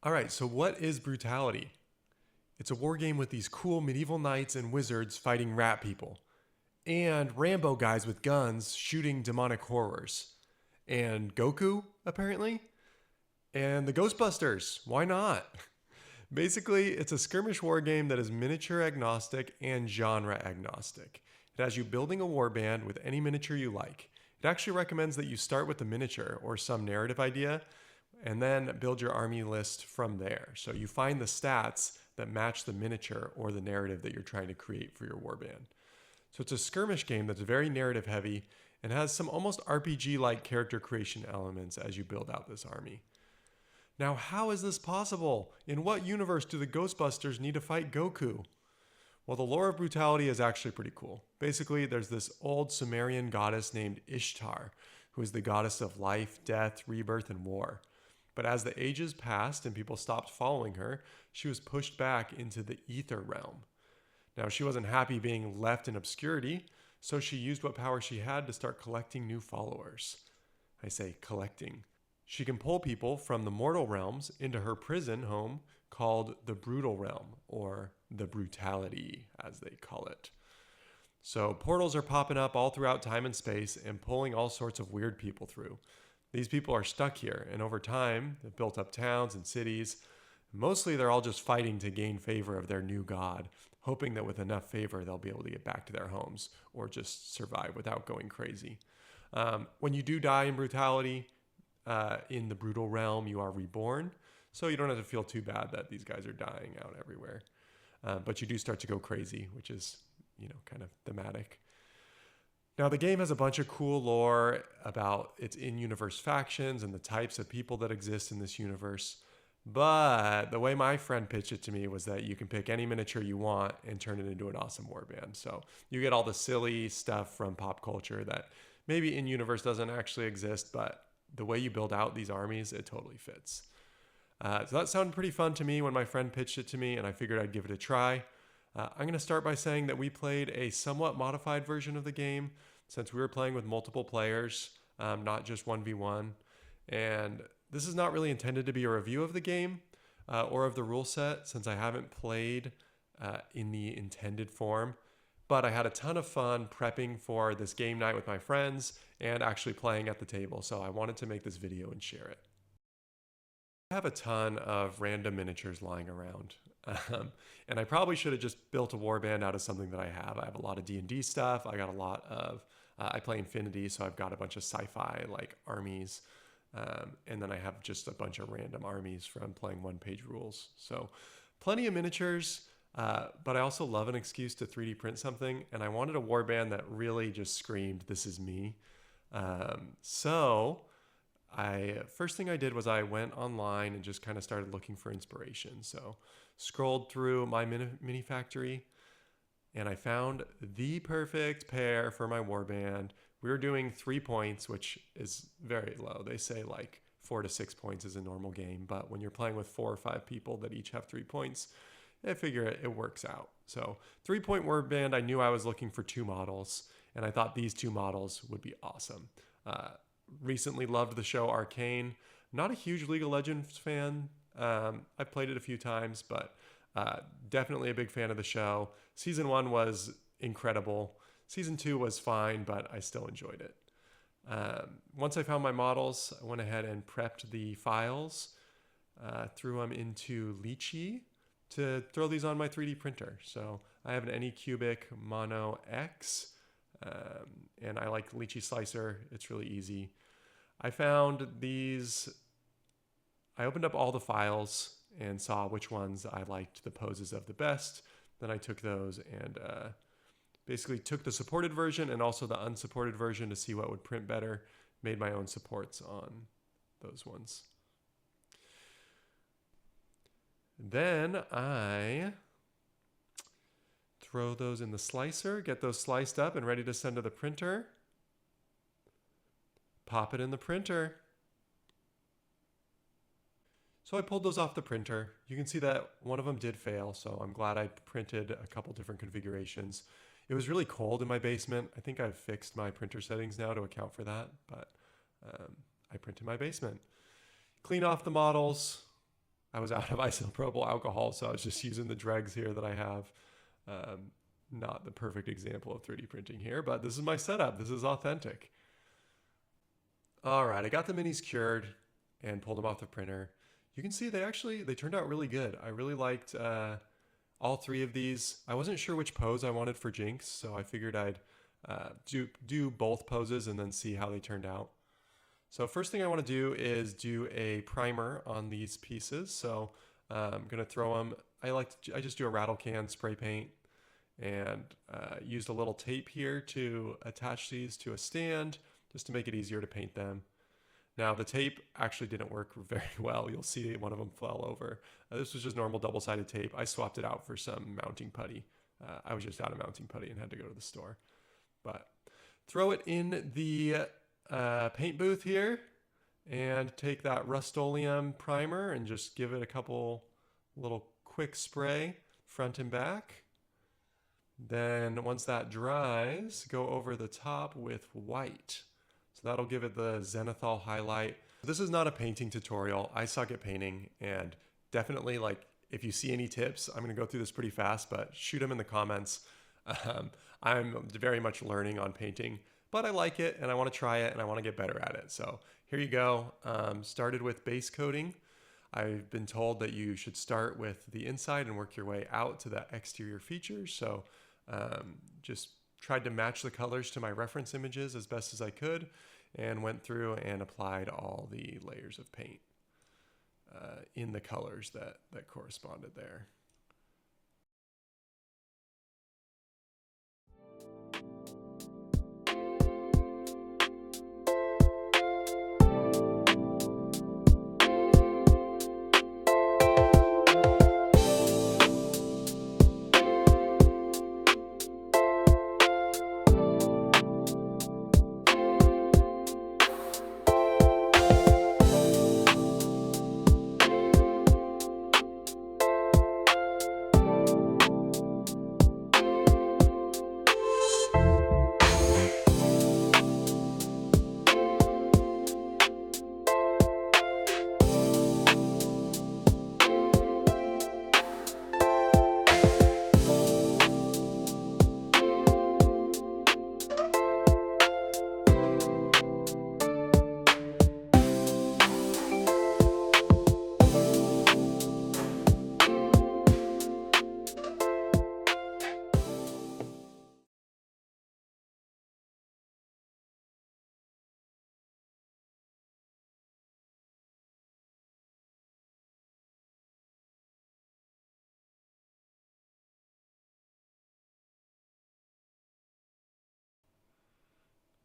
All right, so what is Brutality? It's a war game with these cool medieval knights and wizards fighting rat people, and Rambo guys with guns shooting demonic horrors, and Goku, apparently, and the Ghostbusters. Why not? Basically, it's a skirmish war game that is miniature agnostic and genre agnostic. It has you building a warband with any miniature you like. It actually recommends that you start with the miniature or some narrative idea and then build your army list from there. So you find the stats that match the miniature or the narrative that you're trying to create for your warband. So it's a skirmish game that's very narrative heavy and has some almost RPG-like character creation elements as you build out this army. Now, how is this possible? In what universe do the Ghostbusters need to fight Goku? Well, the lore of Brutality is actually pretty cool. Basically, there's this old Sumerian goddess named Ishtar, who is the goddess of life, death, rebirth, and war. But as the ages passed and people stopped following her, she was pushed back into the ether realm. Now, she wasn't happy being left in obscurity, so she used what power she had to start collecting new followers. I say collecting. She can pull people from the mortal realms into her prison home called the Brutal Realm, or the Brutality, as they call it. So portals are popping up all throughout time and space and pulling all sorts of weird people through. These people are stuck here, and over time, they've built up towns and cities. Mostly they're all just fighting to gain favor of their new god, hoping that with enough favor, they'll be able to get back to their homes or just survive without going crazy. When you do die in Brutality, in the Brutal Realm, you are reborn, so you don't have to feel too bad that these guys are dying out everywhere. But you do start to go crazy, which is, kind of thematic. Now, the game has a bunch of cool lore about its in-universe factions and the types of people that exist in this universe. But the way my friend pitched it to me was that you can pick any miniature you want and turn it into an awesome warband. So you get all the silly stuff from pop culture that maybe in-universe doesn't actually exist, but the way you build out these armies, it totally fits. So that sounded pretty fun to me when my friend pitched it to me, and I figured I'd give it a try. I'm going to start by saying that we played a somewhat modified version of the game since we were playing with multiple players, not just 1v1. And this is not really intended to be a review of the game or of the rule set, since I haven't played in the intended form. But I had a ton of fun prepping for this game night with my friends and actually playing at the table, so I wanted to make this video and share it. I have a ton of random miniatures lying around, and I probably should have just built a warband out of something that I have. I have a lot of D&D stuff. I got a lot of, I play Infinity, so I've got a bunch of sci-fi like armies, and then I have just a bunch of random armies from playing one-page rules. So plenty of miniatures. But I also love an excuse to 3D print something, and I wanted a warband that really just screamed, "This is me." So first thing I did was I went online and just kind of started looking for inspiration. So scrolled through my mini factory, and I found the perfect pair for my warband. We were doing 3 points, which is very low. They say like 4 to 6 points is a normal game, but when you're playing with 4 or 5 people that each have 3 points, I figure it works out. So 3-point warband, I knew I was looking for 2 models, and I thought these 2 models would be awesome. Recently loved the show Arcane. Not a huge League of Legends fan. I've played it a few times, but definitely a big fan of the show. Season 1 was incredible. Season 2 was fine, but I still enjoyed it. Once I found my models, I went ahead and prepped the files, threw them into Lychee to throw these on my 3D printer. So I have an Anycubic Mono X, and I like Lychee Slicer. It's really easy. I found these, I opened up all the files and saw which ones I liked the poses of the best. Then I took those and basically took the supported version and also the unsupported version to see what would print better. Made my own supports on those ones. Then I throw those in the slicer, get those sliced up and ready to send to the printer. Pop it in the printer. So I pulled those off the printer. You can see that one of them did fail, so I'm glad I printed a couple different configurations. It was really cold in my basement. I think I've fixed my printer settings now to account for that, but I printed my basement. Clean off the models. I was out of isopropyl alcohol, so I was just using the dregs here that I have. Not the perfect example of 3D printing here, but this is my setup. This is authentic. All right, I got the minis cured and pulled them off the printer. You can see they turned out really good. I really liked all three of these. I wasn't sure which pose I wanted for Jinx, so I figured I'd do both poses and then see how they turned out. So first thing I want to do is do a primer on these pieces. So I'm gonna throw them. I just do a rattle can spray paint, and used a little tape here to attach these to a stand just to make it easier to paint them. Now the tape actually didn't work very well. You'll see one of them fell over. This was just normal double-sided tape. I swapped it out for some mounting putty. I was just out of mounting putty and had to go to the store. But throw it in the paint booth here and take that Rust-Oleum primer and just give it a couple little quick spray front and back. Then once that dries, go over the top with white. So that'll give it the zenithal highlight. This is not a painting tutorial. I suck at painting, and definitely, like, if you see any tips, I'm gonna go through this pretty fast, but shoot them in the comments. I'm very much learning on painting, but I like it and I wanna try it and I wanna get better at it. So here you go. Started with base coating. I've been told that you should start with the inside and work your way out to the exterior features. So just tried to match the colors to my reference images as best as I could, and went through and applied all the layers of paint in the colors that corresponded there.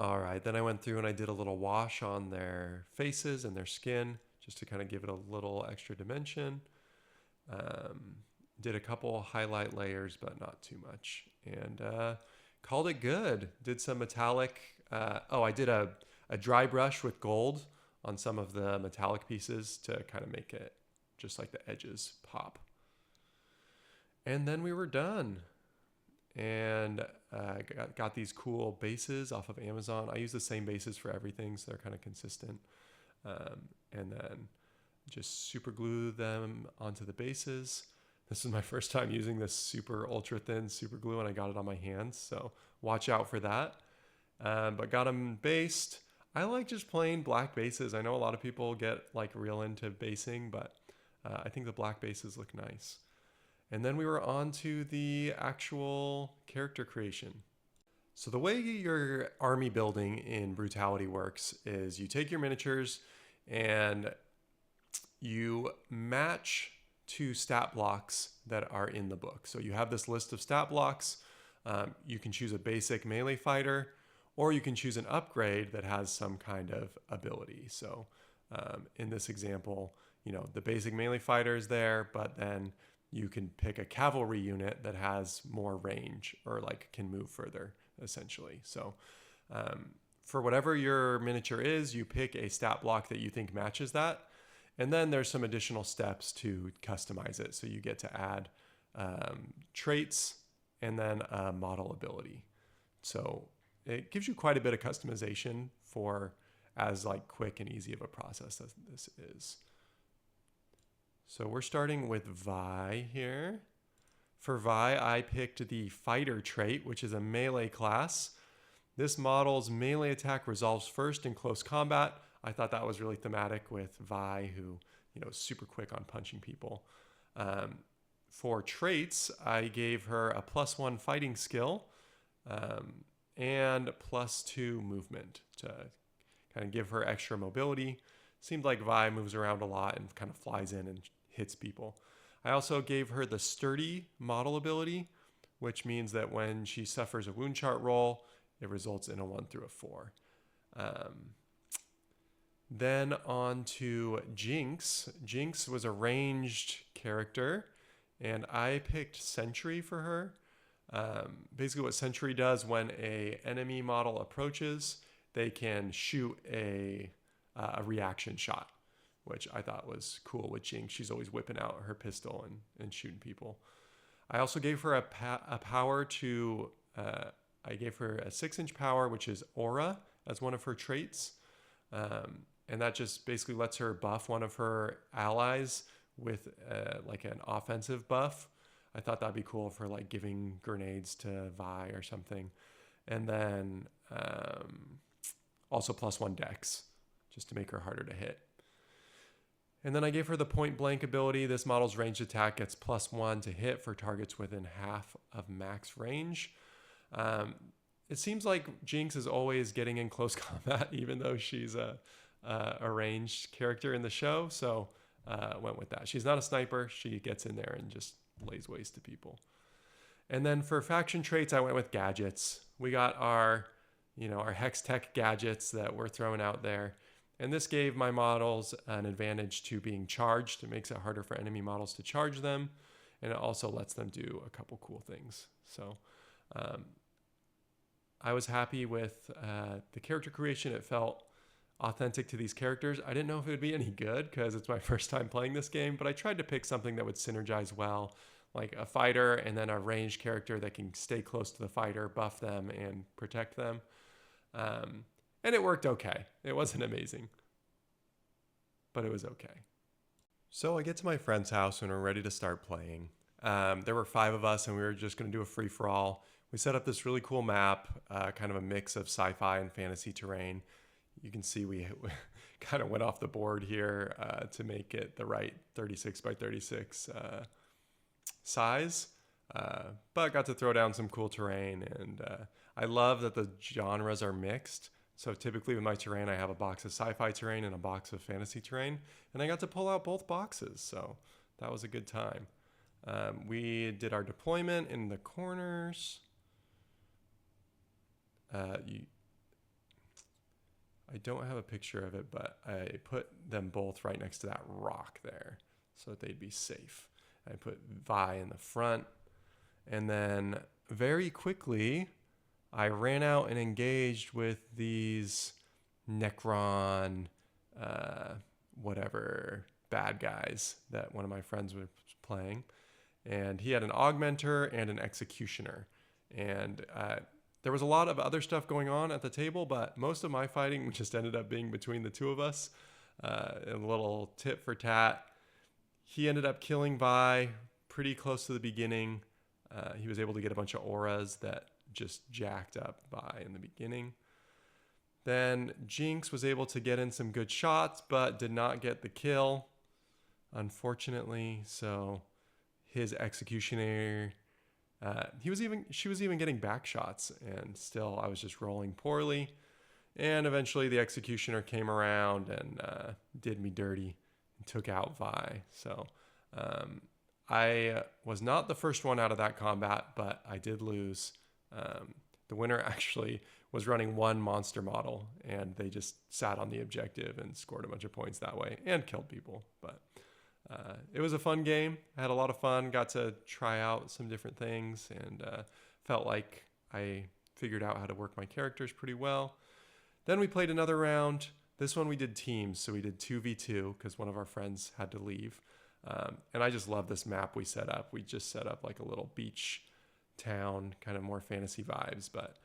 All right, then I went through and I did a little wash on their faces and their skin just to kind of give it a little extra dimension. Did a couple highlight layers, but not too much. And called it good. Did some metallic. I did a dry brush with gold on some of the metallic pieces to kind of make it just like the edges pop. And then we were done. And got these cool bases off of Amazon. I use the same bases for everything, so they're kind of consistent. And then just super glue them onto the bases. This is my first time using this super ultra thin super glue, and I got it on my hands, so watch out for that. But got them based. I like just plain black bases. I know a lot of people get like real into basing, but I think the black bases look nice. And then we were on to the actual character creation. So the way your army building in Brutality works is you take your miniatures and you match to stat blocks that are in the book. So you have this list of stat blocks. You can choose a basic melee fighter, or you can choose an upgrade that has some kind of ability. So in this example, the basic melee fighter is there, but then you can pick a cavalry unit that has more range or like can move further, essentially. So for whatever your miniature is, you pick a stat block that you think matches that. And then there's some additional steps to customize it. So you get to add traits and then a model ability. So it gives you quite a bit of customization for as like quick and easy of a process as this is. So we're starting with Vi here. For Vi, I picked the Fighter trait, which is a melee class. This model's melee attack resolves first in close combat. I thought that was really thematic with Vi, who, is super quick on punching people. For traits, I gave her a +1 fighting skill and +2 movement to kind of give her extra mobility. Seemed like Vi moves around a lot and kind of flies in and hits people. I also gave her the Sturdy model ability, which means that when she suffers a wound chart roll, it results in a 1 through a 4. Then on to Jinx. Jinx was a ranged character, and I picked Sentry for her. Basically what Sentry does when a enemy model approaches, they can shoot a reaction shot, which I thought was cool with Jinx. She's always whipping out her pistol and shooting people. I also gave her a power to, I gave her a 6-inch power, which is Aura, as one of her traits. And that just basically lets her buff one of her allies with like an offensive buff. I thought that'd be cool for like giving grenades to Vi or something. And then also +1 dex, just to make her harder to hit. And then I gave her the point blank ability. This model's ranged attack gets +1 to hit for targets within half of max range. It seems like Jinx is always getting in close combat, even though she's a ranged character in the show. So went with that. She's not a sniper. She gets in there and just lays waste to people. And then for faction traits, I went with gadgets. We got our Hex Tech gadgets that we're throwing out there. And this gave my models an advantage to being charged. It makes it harder for enemy models to charge them. And it also lets them do a couple cool things. So I was happy with the character creation. It felt authentic to these characters. I didn't know if it would be any good because it's my first time playing this game, but I tried to pick something that would synergize well, like a fighter and then a ranged character that can stay close to the fighter, buff them, and protect them. And it worked okay. It wasn't amazing, but it was okay. So I get to my friend's house and we're ready to start playing. There were 5 of us and we were just going to do a free-for-all. We set up this really cool map, kind of a mix of sci-fi and fantasy terrain. You can see we kind of went off the board here to make it the right 36 by 36 size, but got to throw down some cool terrain. And I love that the genres are mixed. So typically with my terrain, I have a box of sci-fi terrain and a box of fantasy terrain, and I got to pull out both boxes. So that was a good time. We did our deployment in the corners. I don't have a picture of it, but I put them both right next to that rock there so that they'd be safe. I put Vi in the front, and then very quickly I ran out and engaged with these Necron, whatever, bad guys that one of my friends was playing. And he had an Augmenter and an Executioner. And there was a lot of other stuff going on at the table, but most of my fighting just ended up being between the two of us. A little tit for tat. He ended up killing Vi pretty close to the beginning. He was able to get a bunch of auras that just jacked up Vi in the beginning. Then Jinx was able to get in some good shots, but did not get the kill, unfortunately. So his Executioner... she was even getting back shots, and still I was just rolling poorly. And eventually the Executioner came around and did me dirty and took out Vi. So I was not the first one out of that combat, but I did lose. The winner actually was running one monster model, and they just sat on the objective and scored a bunch of points that way and killed people. But it was a fun game. I had a lot of fun, got to try out some different things, and felt like I figured out how to work my characters pretty well. Then we played another round. This one we did teams, so we did 2v2 because one of our friends had to leave. And I just love this map we set up. We just set up like a little beach town, kind of more fantasy vibes, but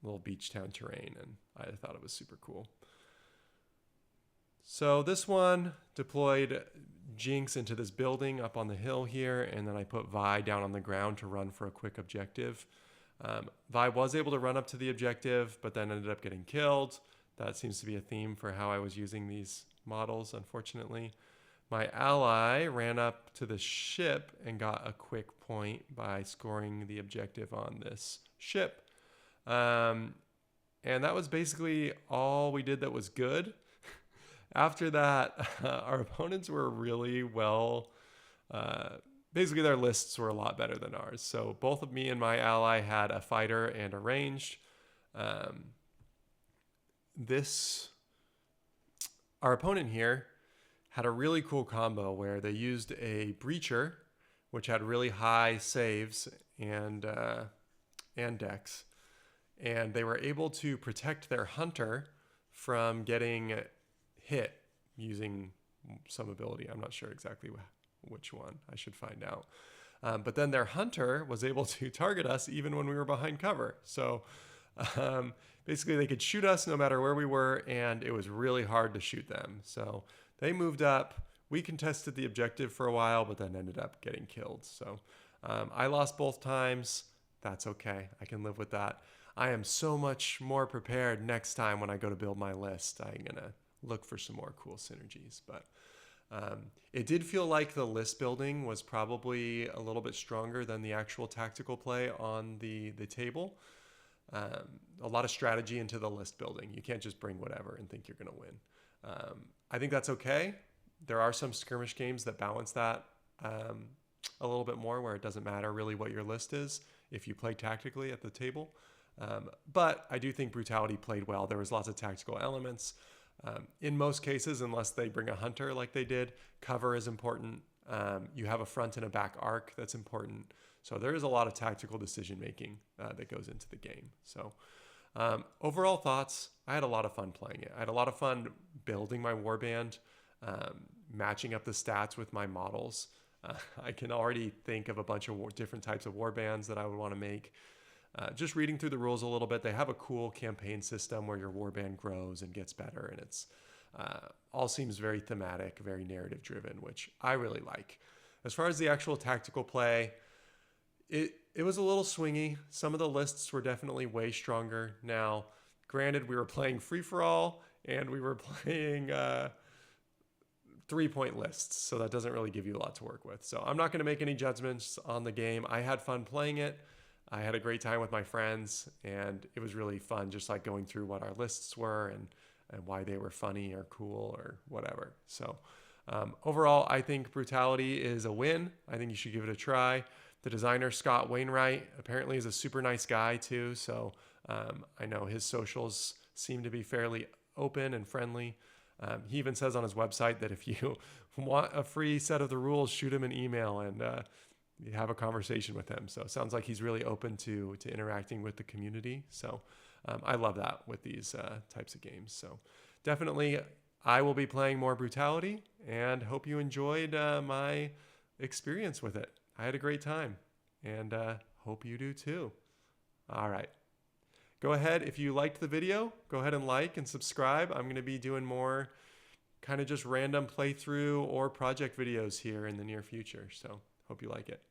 little beach town terrain, and I thought it was super cool. So this one deployed Jinx into this building up on the hill here, and then I put Vi down on the ground to run for a quick objective. Vi was able to run up to the objective, but then ended up getting killed. That seems to be a theme for how I was using these models, unfortunately. My ally ran up to the ship and got a quick point by scoring the objective on this ship. And that was basically all we did that was good. After that, our opponents were really well, basically their lists were a lot better than ours. So both of me and my ally had a fighter and a ranged. Our opponent here had a really cool combo where they used a breacher, which had really high saves and dex, and they were able to protect their hunter from getting hit using some ability. I'm not sure exactly which one. I should find out. But then their hunter was able to target us even when we were behind cover. So basically they could shoot us no matter where we were, and it was really hard to shoot them. So they moved up. We contested the objective for a while, but then ended up getting killed. So I lost both times. That's okay. I can live with that. I am so much more prepared next time when I go to build my list. I'm going to look for some more cool synergies. But it did feel like the list building was probably a little bit stronger than the actual tactical play on the table. A lot of strategy into the list building. You can't just bring whatever and think you're going to win. I think that's okay. There are some skirmish games that balance that a little bit more, where it doesn't matter really what your list is if you play tactically at the table. But I do think Brutality played well. There was lots of tactical elements. In most cases, unless they bring a hunter like they did, cover is important. You have a front and a back arc that's important. So there is a lot of tactical decision making that goes into the game. So overall thoughts, I had a lot of fun playing it. I had a lot of fun building my warband, matching up the stats with my models. I can already think of a bunch of different types of warbands that I would want to make. Just reading through the rules a little bit, they have a cool campaign system where your warband grows and gets better, and it's all seems very thematic, very narrative driven, which I really like. As far as the actual tactical play, it was a little swingy. Some of the lists were definitely way stronger. Now, granted, we were playing free-for-all, and we were playing 3-point lists, so that doesn't really give you a lot to work with. So I'm not going to make any judgments on the game. I had fun playing it. I had a great time with my friends, and it was really fun just like going through what our lists were and why they were funny or cool or whatever. So overall, I think Brutality is a win. I think you should give it a try. The designer, Scott Wainwright, apparently is a super nice guy too. So I know his socials seem to be fairly open and friendly. He even says on his website that if you want a free set of the rules, shoot him an email and you have a conversation with him. So it sounds like he's really open to interacting with the community. So I love that with these types of games. So definitely I will be playing more Brutality, and hope you enjoyed my experience with it. I had a great time, and hope you do too. All right. Go ahead, if you liked the video, go ahead and like and subscribe. I'm going to be doing more kind of just random playthrough or project videos here in the near future. So hope you like it.